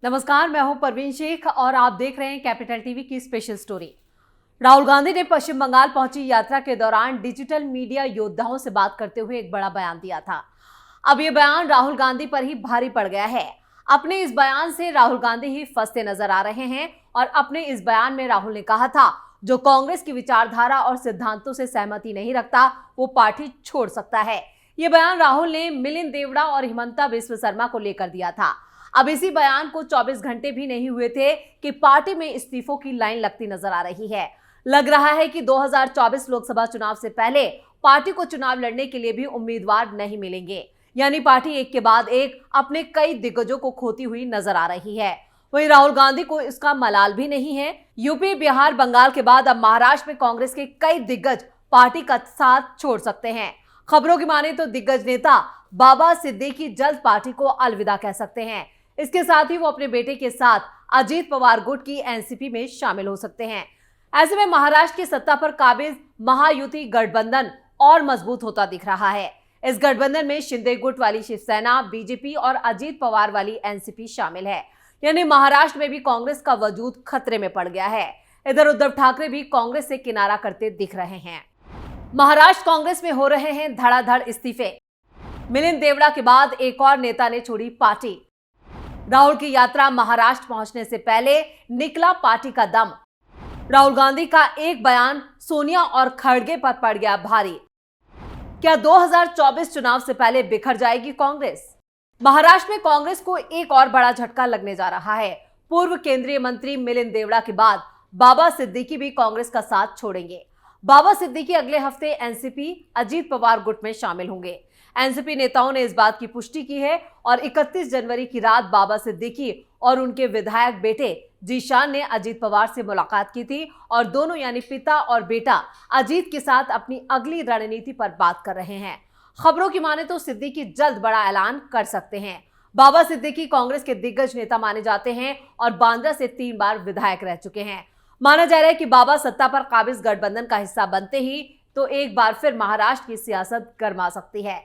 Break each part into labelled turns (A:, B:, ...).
A: नमस्कार, मैं हूं परवीन शेख और आप देख रहे हैं कैपिटल टीवी की स्पेशल स्टोरी। राहुल गांधी ने पश्चिम बंगाल पहुंची यात्रा के दौरान डिजिटल मीडिया योद्धाओं से बात करते हुए एक बड़ा बयान दिया था। अब यह बयान राहुल गांधी पर ही भारी पड़ गया है। अपने इस बयान से राहुल गांधी ही फंसते नजर आ रहे हैं और अपने इस बयान में राहुल ने कहा था, जो कांग्रेस की विचारधारा और सिद्धांतों से सहमति नहीं रखता वो पार्टी छोड़ सकता है। यह बयान राहुल ने मिलिंद देवड़ा और हिमंता बिस्वा शर्मा को लेकर दिया था। अब इसी बयान को 24 घंटे भी नहीं हुए थे कि पार्टी में इस्तीफों की लाइन लगती नजर आ रही है। लग रहा है कि 2024 लोकसभा चुनाव से पहले पार्टी को चुनाव लड़ने के लिए भी उम्मीदवार नहीं मिलेंगे, यानी पार्टी एक के बाद एक अपने कई दिग्गजों को खोती हुई नजर आ रही है। वहीं राहुल गांधी को इसका मलाल भी नहीं है। यूपी, बिहार, बंगाल के बाद अब महाराष्ट्र में कांग्रेस के कई दिग्गज पार्टी का साथ छोड़ सकते हैं। खबरों की माने तो दिग्गज नेता बाबा सिद्दीकी जल्द पार्टी को अलविदा कह सकते हैं। इसके साथ ही वो अपने बेटे के साथ अजीत पवार गुट की एनसीपी में शामिल हो सकते हैं। ऐसे में महाराष्ट्र की सत्ता पर काबिज महायुति गठबंधन और मजबूत होता दिख रहा है। इस गठबंधन में शिंदे गुट वाली शिवसेना, बीजेपी और अजीत पवार वाली एनसीपी शामिल है, यानी महाराष्ट्र में भी कांग्रेस का वजूद खतरे में पड़ गया है। इधर उद्धव ठाकरे भी कांग्रेस से किनारा करते दिख रहे हैं। महाराष्ट्र कांग्रेस में हो रहे हैं धड़ाधड़ इस्तीफे। मिलिंद देवड़ा के बाद एक और नेता ने छोड़ी पार्टी। राहुल की यात्रा महाराष्ट्र पहुंचने से पहले निकला पार्टी का दम। राहुल गांधी का एक बयान सोनिया और खड़गे पर पड़ गया भारी। क्या 2024 चुनाव से पहले बिखर जाएगी कांग्रेस? महाराष्ट्र में कांग्रेस को एक और बड़ा झटका लगने जा रहा है। पूर्व केंद्रीय मंत्री मिलिंद देवड़ा के बाद बाबा सिद्दीकी भी कांग्रेस का साथ छोड़ेंगे। बाबा सिद्दीकी अगले हफ्ते एनसीपी अजीत पवार गुट में शामिल होंगे। एनसीपी नेताओं ने इस बात की पुष्टि की है और 31 जनवरी की रात बाबा सिद्दीकी और उनके विधायक बेटे जीशान ने अजीत पवार से मुलाकात की थी और दोनों यानी पिता और बेटा अजीत के साथ अपनी अगली रणनीति पर बात कर रहे हैं। खबरों की माने तो सिद्दीकी जल्द बड़ा ऐलान कर सकते हैं। बाबा सिद्दीकी कांग्रेस के दिग्गज नेता माने जाते हैं और बांद्रा से 3 बार विधायक रह चुके हैं। माना जा रहा है कि बाबा सत्ता पर काबिज गठबंधन का हिस्सा बनते ही तो एक बार फिर महाराष्ट्र की सियासत गर्मा सकती है।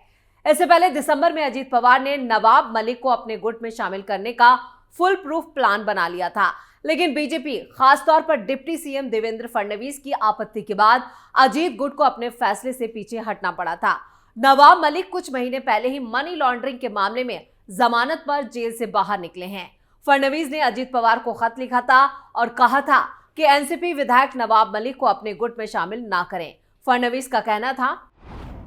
A: इससे पहले दिसंबर में अजीत पवार ने नवाब मलिक को अपने गुट में शामिल करने का फुल प्रूफ प्लान बना लिया था, लेकिन बीजेपी, खासतौर पर डिप्टी सीएम देवेंद्र फडणवीस की आपत्ति के बाद अजीत गुट को अपने फैसले से पीछे हटना पड़ा था। नवाब मलिक कुछ महीने पहले ही मनी लॉन्ड्रिंग के मामले में जमानत पर जेल से बाहर निकले हैं। फडणवीस ने अजीत पवार को खत लिखा था और कहा था कि एनसीपी विधायक नवाब मलिक को अपने गुट में शामिल ना करें। फडणवीस का कहना था,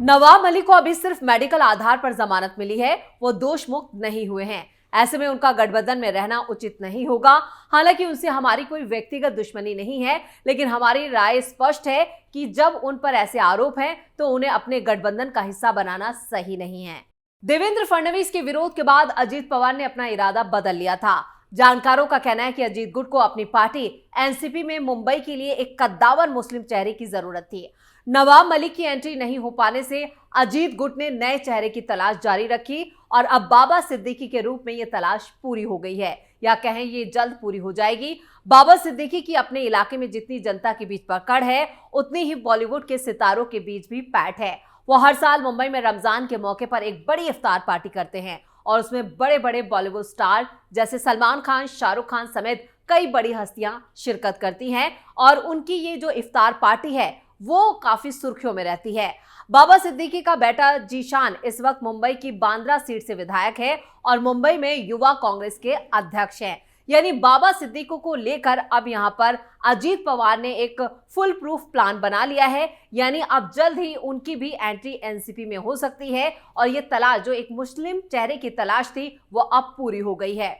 A: नवाब मलिक को अभी सिर्फ मेडिकल आधार पर जमानत मिली है, वो दोष मुक्त नहीं हुए हैं। ऐसे में उनका गठबंधन में रहना उचित नहीं होगा। हालांकि उनसे हमारी कोई व्यक्तिगत दुश्मनी नहीं है, लेकिन हमारी राय स्पष्ट है कि जब उन पर ऐसे आरोप हैं तो उन्हें अपने गठबंधन का हिस्सा बनाना सही नहीं है। देवेंद्र फडणवीस के विरोध के बाद अजीत पवार ने अपना इरादा बदल लिया था। जानकारों का कहना है कि अजीत गुट को अपनी पार्टी एनसीपी में मुंबई के लिए एक कद्दावर मुस्लिम चेहरे की जरूरत थी। नवाब मलिक की एंट्री नहीं हो पाने से अजीत गुट ने नए चेहरे की तलाश जारी रखी और अब बाबा सिद्दीकी के रूप में ये तलाश पूरी हो गई है, या कहें ये जल्द पूरी हो जाएगी। बाबा सिद्दीकी की अपने इलाके में जितनी जनता के बीच पकड़ है, उतनी ही बॉलीवुड के सितारों के बीच भी पैठ है। वो हर साल मुंबई में रमजान के मौके पर एक बड़ी इफ्तार पार्टी करते हैं और उसमें बड़े बड़े बॉलीवुड स्टार जैसे सलमान खान, शाहरुख खान समेत कई बड़ी हस्तियां शिरकत करती हैं और उनकी ये जो इफ्तार पार्टी है वो काफी सुर्खियों में रहती है। बाबा सिद्दीकी का बेटा जीशान इस वक्त मुंबई की बांद्रा सीट से विधायक है और मुंबई में युवा कांग्रेस के अध्यक्ष हैं। यानी बाबा सिद्दीकी को लेकर अब यहां पर अजीत पवार ने एक फुल प्रूफ प्लान बना लिया है, यानी अब जल्द ही उनकी भी एंट्री एनसीपी में हो सकती है और ये तलाश, जो एक मुस्लिम चेहरे की तलाश थी, वो अब पूरी हो गई है।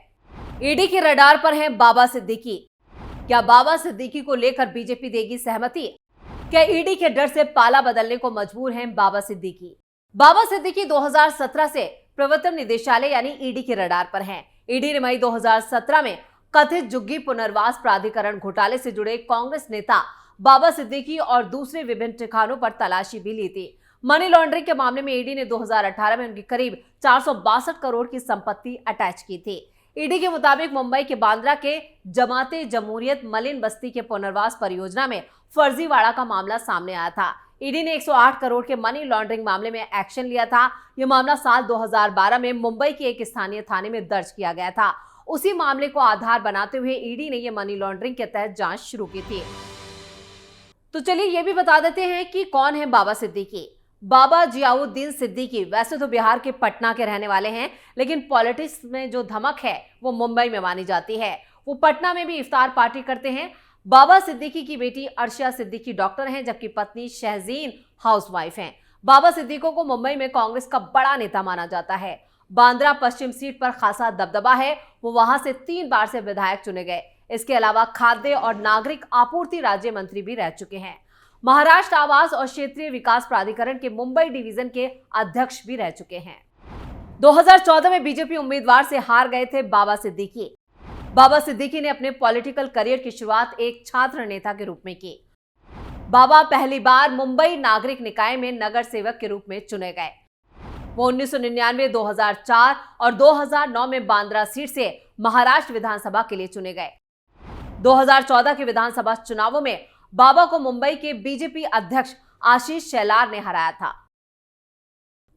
A: ईडी के रडार पर हैं बाबा सिद्दीकी। क्या बाबा सिद्दीकी को लेकर बीजेपी देगी सहमति? क्या ईडी के डर से पाला बदलने को मजबूर हैं बाबा सिद्दीकी? बाबा सिद्दीकी 2017 से प्रवर्तन निदेशालय यानी ईडी के रडार पर हैं। ईडी ने मई 2017 में कथित झुग्गी पुनर्वास प्राधिकरण घोटाले से जुड़े कांग्रेस नेता बाबा सिद्दीकी और दूसरे विभिन्न ठिकानों पर तलाशी भी ली थी। मनी लॉन्ड्रिंग के मामले में ईडी ने 2018 में उनकी करीब 462 करोड़ की संपत्ति अटैच की थी। ईडी के मुताबिक मुंबई के बांद्रा के जमाते जमहूरियत मलिन बस्ती के पुनर्वास परियोजना में फर्जीवाड़ा का मामला सामने आया था। ईडी ने 108 करोड़ के मनी लॉन्ड्रिंग मामले में एक्शन लिया था। यह मामला साल 2012 में मुंबई के एक स्थानीय थाने में दर्ज किया गया था उसी मामले को आधार बनाते हुए ईडी ने यह मनी लॉन्ड्रिंग के तहत जांच शुरू की थी। तो चलिए ये भी बता देते हैं कि कौन है बाबा सिद्दीकी। बाबा जियाउद्दीन सिद्दीकी वैसे तो बिहार के पटना के रहने वाले हैं, लेकिन पॉलिटिक्स में जो धमक है वो मुंबई में मानी जाती है। वो पटना में भी इफ्तार पार्टी करते हैं। बाबा सिद्दीकी की बेटी अर्शिया सिद्दीकी डॉक्टर हैं, जबकि पत्नी शहजीन हाउसवाइफ हैं। बाबा सिद्दीकी को मुंबई में कांग्रेस का बड़ा नेता माना जाता है। बांद्रा पश्चिम सीट पर खासा दबदबा है। वो वहां से 3 बार से विधायक चुने गए। इसके अलावा खाद्य और नागरिक आपूर्ति राज्य मंत्री भी रह चुके हैं। महाराष्ट्र आवास और क्षेत्रीय विकास प्राधिकरण के मुंबई डिवीजन के अध्यक्ष भी रह चुके हैं। 2014 में बीजेपी उम्मीदवार से हार गए थे बाबा सिद्दीकी। बाबा सिद्दीकी ने अपने पॉलिटिकल करियर की शुरुआत एक छात्र नेता के रूप में की। बाबा पहली बार मुंबई नागरिक निकाय में नगर सेवक के रूप में चुने गए। वो 1999, 2004 और 2009 में बांद्रा सीट से महाराष्ट्र विधानसभा के लिए चुने गए। 2014 के विधानसभा चुनावों में बाबा को मुंबई के बीजेपी अध्यक्ष आशीष शेलार ने हराया था।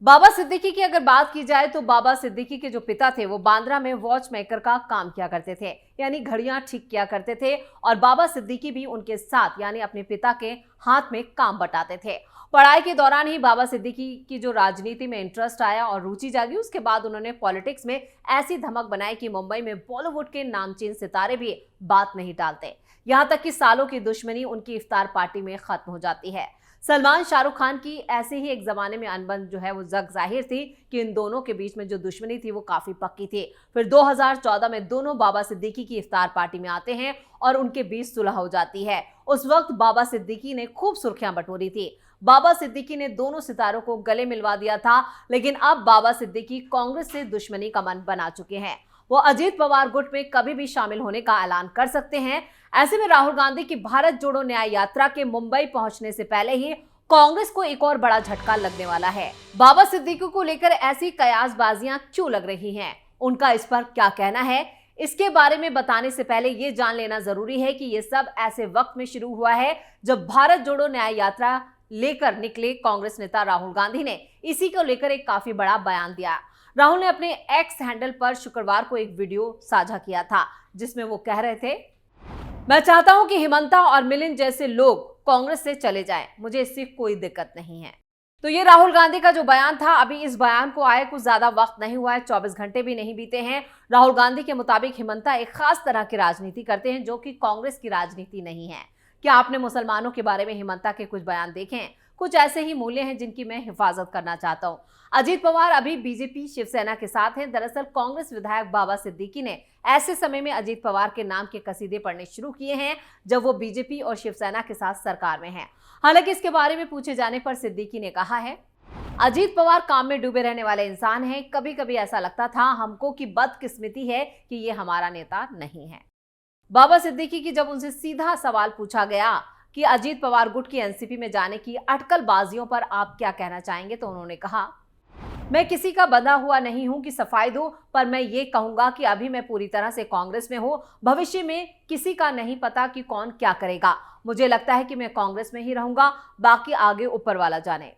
A: बाबा सिद्दीकी की अगर बात की जाए तो बाबा सिद्दीकी के जो पिता थे वो बांद्रा में वॉच मेकर का काम किया करते थे, यानी घड़ियां ठीक किया करते थे, और बाबा सिद्दीकी भी उनके साथ यानी अपने पिता के हाथ में काम बटाते थे। पढ़ाई के दौरान ही बाबा सिद्दीकी की जो राजनीति में इंटरेस्ट आया और रुचि जागी, उसके बाद उन्होंने पॉलिटिक्स में ऐसी धमक बनाई कि मुंबई में बॉलीवुड के नामचीन सितारे भी बात नहीं टालते। यहां तक कि सालों की दुश्मनी उनकी इफ्तार पार्टी में खत्म हो जाती है। सलमान शाहरुख खान की ऐसे ही एक जमाने में अनबन जो है वो जग जाहिर थी कि इन दोनों के बीच में जो दुश्मनी थी वो काफी पक्की थी। फिर 2014 में दोनों बाबा सिद्दीकी की इफ्तार पार्टी में आते हैं और उनके बीच सुलह हो जाती है। उस वक्त बाबा सिद्दीकी ने खूब सुर्खियां बटोरी थी। बाबा सिद्दीकी ने दोनों सितारों को गले मिलवा दिया था, लेकिन अब बाबा सिद्दीकी कांग्रेस से दुश्मनी का मन बना चुके हैं। वो अजीत पवार गुट में कभी भी शामिल होने का ऐलान कर सकते हैं। ऐसे में राहुल गांधी की भारत जोड़ो न्याय यात्रा के मुंबई पहुंचने से पहले ही कांग्रेस को एक और बड़ा झटका लगने वाला है। बाबा सिद्दीकी को लेकर ऐसी कयासबाजियां क्यों लग रही हैं? उनका इस पर क्या कहना है? इसके बारे में बताने से पहले ये जान लेना जरूरी है कि ये सब ऐसे वक्त में शुरू हुआ है जब भारत जोड़ो न्याय यात्रा लेकर निकले कांग्रेस नेता राहुल गांधी ने इसी को लेकर एक काफी बड़ा बयान दिया। राहुल ने अपने एक्स हैंडल पर शुक्रवार को एक वीडियो साझा किया था, जिसमें वो कह रहे थे, मैं चाहता हूं कि हिमंता और मिलिंद जैसे लोग कांग्रेस से चले जाएं, मुझे इससे कोई दिक्कत नहीं है। तो ये राहुल गांधी का जो बयान था, अभी इस बयान को आए कुछ ज्यादा वक्त नहीं हुआ है, 24 घंटे भी नहीं बीते हैं। राहुल गांधी के मुताबिक हिमंता एक खास तरह की राजनीति करते हैं जो कि कांग्रेस की राजनीति नहीं है। क्या आपने मुसलमानों के बारे में हिमंता के कुछ बयान देखे हैं? कुछ ऐसे ही मूल्य हैं जिनकी मैं हिफाजत करना चाहता हूं। अजीत पवार अभी बीजेपी शिवसेना के साथ हैं। दरअसल कांग्रेस विधायक बाबा सिद्दीकी ने ऐसे समय में अजीत पवार के नाम के कसीदे पढ़ने शुरू किए हैं जब वो बीजेपी और शिवसेना के साथ सरकार में हैं। हालांकि इसके बारे में पूछे जाने पर सिद्दीकी ने कहा है, अजीत पवार काम में डूबे रहने वाले इंसान हैं। कभी कभी ऐसा लगता था हमको कि बदकिस्मती है कि ये हमारा नेता नहीं है। बाबा सिद्दीकी की जब उनसे सीधा सवाल पूछा गया कि अजीत पवार गुट की एनसीपी में जाने की अटकलबाजियों पर आप क्या कहना चाहेंगे, तो उन्होंने कहा, मैं किसी का बंधा हुआ नहीं हूं कि सफाई दूं, पर मैं ये कहूंगा कि अभी मैं पूरी तरह से कांग्रेस में हूं। भविष्य में किसी का नहीं पता कि कौन क्या करेगा। मुझे लगता है कि मैं कांग्रेस में ही रहूंगा, बाकी आगे ऊपर वाला जाने।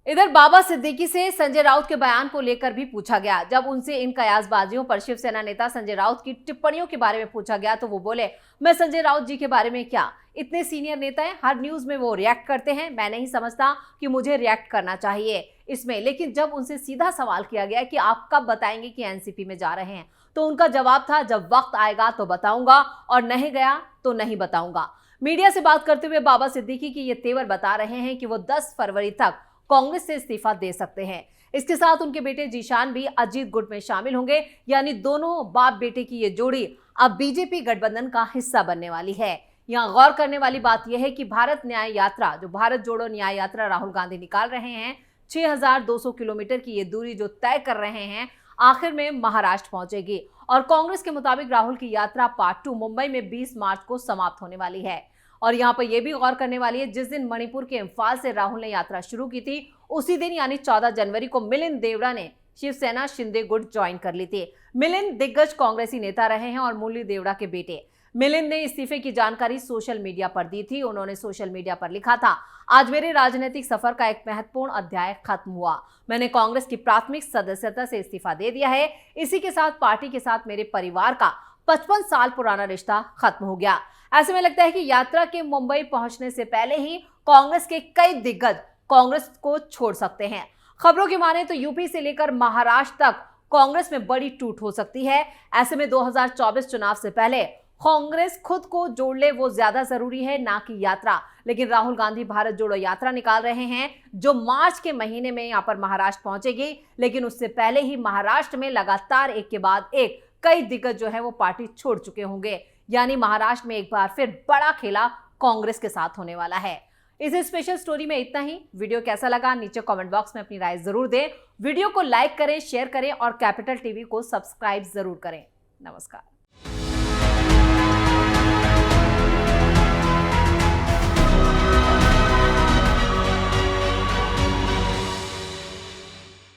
A: इधर बाबा सिद्दीकी से संजय राउत के बयान को लेकर भी पूछा गया। जब उनसे इन कयासबाजियों पर शिवसेना नेता संजय राउत की टिप्पणियों के बारे में पूछा गया तो वो बोले, मैं संजय राउत जी के बारे में क्या, इतने सीनियर नेता हैं, हर न्यूज में वो रिएक्ट करते हैं। मैं नहीं समझता कि मुझे रिएक्ट करना चाहिए इसमें। लेकिन जब उनसे सीधा सवाल किया गया कि आप कब बताएंगे कि एनसीपी में जा रहे हैं, तो उनका जवाब था, जब वक्त आएगा तो बताऊंगा, और नहीं गया तो नहीं बताऊंगा। मीडिया से बात करते हुए बाबा सिद्दीकी की ये तेवर बता रहे हैं कि वो 10 फरवरी तक कांग्रेस से इस्तीफा दे सकते हैं। इसके साथ उनके बेटे जीशान भी अजीत गुट में शामिल होंगे, यानी दोनों बाप बेटे की ये जोड़ी अब बीजेपी गठबंधन का हिस्सा बनने वाली है। यहाँ गौर करने वाली बात यह है कि भारत न्याय यात्रा, जो भारत जोड़ो न्याय यात्रा राहुल गांधी निकाल रहे हैं, 6200 किलोमीटर की ये दूरी जो तय कर रहे हैं, आखिर में महाराष्ट्र पहुंचेगी। और कांग्रेस के मुताबिक राहुल की यात्रा पार्ट 2 मुंबई में 20 मार्च को समाप्त होने वाली है। और यहाँ पर यह भी गौर करने वाली है, जिस दिन मणिपुर के इम्फाल से राहुल ने यात्रा शुरू की थी, उसी दिन यानी 14 जनवरी को मिलिंद देवड़ा ने शिवसेना शिंदे गुट ज्वाइन कर ली थी। मिलिंद दिग्गज कांग्रेसी नेता रहे हैं और मुरली देवड़ा के बेटे। मिलिंद ने इस्तीफे की जानकारी सोशल मीडिया पर दी थी। उन्होंने सोशल मीडिया पर लिखा था, आज मेरे राजनीतिक सफर का एक महत्वपूर्ण अध्याय खत्म हुआ। मैंने कांग्रेस की प्राथमिक सदस्यता से इस्तीफा दे दिया है। इसी के साथ पार्टी के साथ मेरे परिवार का 55 साल पुराना रिश्ता खत्म हो गया। ऐसे में लगता है कि यात्रा के मुंबई पहुंचने से पहले ही कांग्रेस के कई दिग्गज कांग्रेस को छोड़ सकते हैं। खबरों की माने तो यूपी से लेकर महाराष्ट्र तक कांग्रेस में बड़ी टूट हो सकती है। ऐसे में 2024 चुनाव से पहले कांग्रेस खुद को जोड़ ले, वो ज्यादा जरूरी है, ना कि यात्रा। लेकिन राहुल गांधी भारत जोड़ो यात्रा निकाल रहे हैं, जो मार्च के महीने में यहां पर महाराष्ट्र पहुंचेगी। लेकिन उससे पहले ही महाराष्ट्र में लगातार एक के बाद एक कई दिग्गज जो है वो पार्टी छोड़ चुके होंगे। यानी महाराष्ट्र में एक बार फिर बड़ा खेला कांग्रेस के साथ होने वाला है। इस स्पेशल स्टोरी में इतना ही। वीडियो कैसा लगा नीचे कमेंट बॉक्स में अपनी राय जरूर दें। वीडियो को लाइक करें, शेयर करें और कैपिटल टीवी को सब्सक्राइब जरूर करें। नमस्कार।